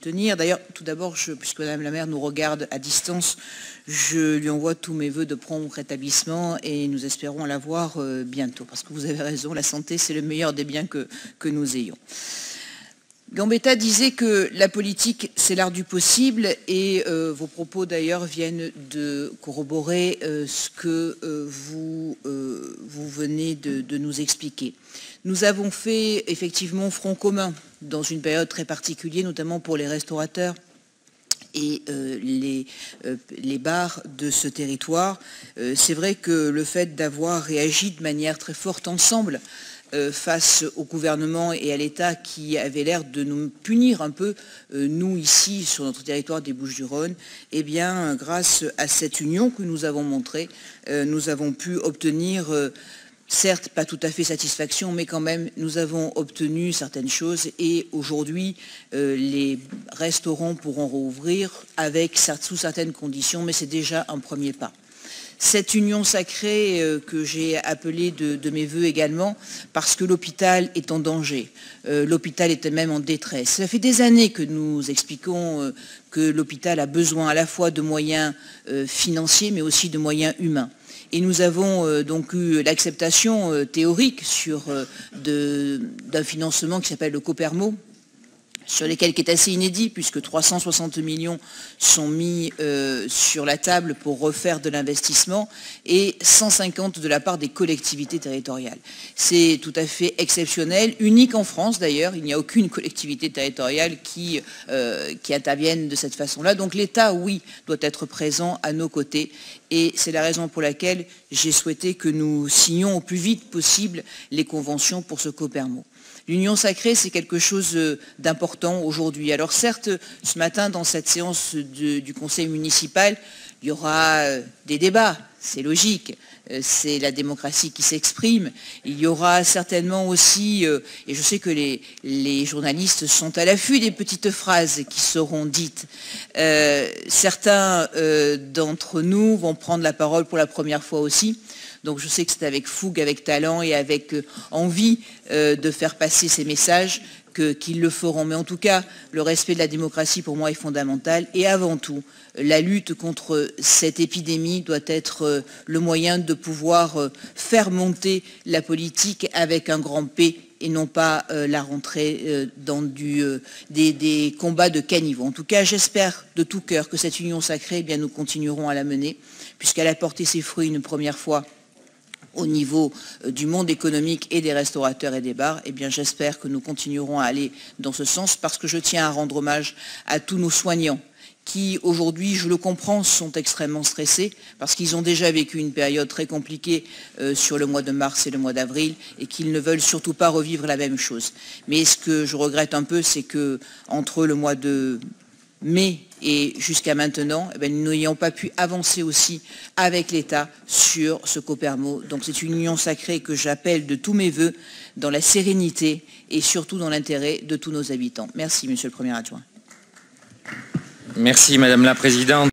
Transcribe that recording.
Tenir. D'ailleurs, tout d'abord, puisque Madame la maire nous regarde à distance, je lui envoie tous mes voeux de prompt rétablissement et nous espérons la voir bientôt. Parce que vous avez raison, la santé, c'est le meilleur des biens que nous ayons. Gambetta disait que la politique, c'est l'art du possible et vos propos d'ailleurs viennent de corroborer ce que vous venez de nous expliquer. Nous avons fait effectivement front commun dans une période très particulière, notamment pour les restaurateurs et les bars de ce territoire. C'est vrai que le fait d'avoir réagi de manière très forte ensemble face au gouvernement et à l'État qui avait l'air de nous punir un peu, nous ici sur notre territoire des Bouches-du-Rhône, eh bien grâce à cette union que nous avons montrée, nous avons pu obtenir, certes pas tout à fait satisfaction, mais quand même nous avons obtenu certaines choses et aujourd'hui les restaurants pourront rouvrir sous certaines conditions, mais c'est déjà un premier pas. Cette union sacrée que j'ai appelée de mes voeux également, parce que l'hôpital est en danger. L'hôpital est même en détresse. Ça fait des années que nous expliquons que l'hôpital a besoin à la fois de moyens financiers, mais aussi de moyens humains. Et nous avons donc eu l'acceptation théorique d'un financement qui s'appelle le Copermo, sur lesquels qui est assez inédit, puisque 360 millions sont mis sur la table pour refaire de l'investissement et 150 de la part des collectivités territoriales. C'est tout à fait exceptionnel, unique en France d'ailleurs, il n'y a aucune collectivité territoriale qui intervienne de cette façon-là. Donc l'État, oui, doit être présent à nos côtés et c'est la raison pour laquelle j'ai souhaité que nous signions au plus vite possible les conventions pour ce Copermo. L'union sacrée, c'est quelque chose d'important aujourd'hui. Alors certes, ce matin, dans cette séance du conseil municipal, il y aura des débats, c'est logique, c'est la démocratie qui s'exprime. Il y aura certainement aussi, et je sais que les journalistes sont à l'affût des petites phrases qui seront dites, certains d'entre nous vont prendre la parole pour la première fois aussi. Donc je sais que c'est avec fougue, avec talent et avec envie de faire passer ces messages qu'ils le feront. Mais en tout cas, le respect de la démocratie pour moi est fondamental. Et avant tout, la lutte contre cette épidémie doit être le moyen de pouvoir faire monter la politique avec un grand P et non pas la rentrée dans des combats de caniveau. En tout cas, j'espère de tout cœur que cette union sacrée, eh bien, nous continuerons à la mener, puisqu'elle a porté ses fruits une première fois au niveau du monde économique et des restaurateurs et des bars, eh bien j'espère que nous continuerons à aller dans ce sens parce que je tiens à rendre hommage à tous nos soignants qui aujourd'hui, je le comprends, sont extrêmement stressés parce qu'ils ont déjà vécu une période très compliquée sur le mois de mars et le mois d'avril et qu'ils ne veulent surtout pas revivre la même chose. Mais ce que je regrette un peu, c'est que entre le mois de mai et jusqu'à maintenant, eh bien, nous n'ayons pas pu avancer aussi avec l'État sur ce Copermo. Donc c'est une union sacrée que j'appelle de tous mes voeux dans la sérénité et surtout dans l'intérêt de tous nos habitants. Merci, Monsieur le Premier adjoint. Merci, Madame la Présidente.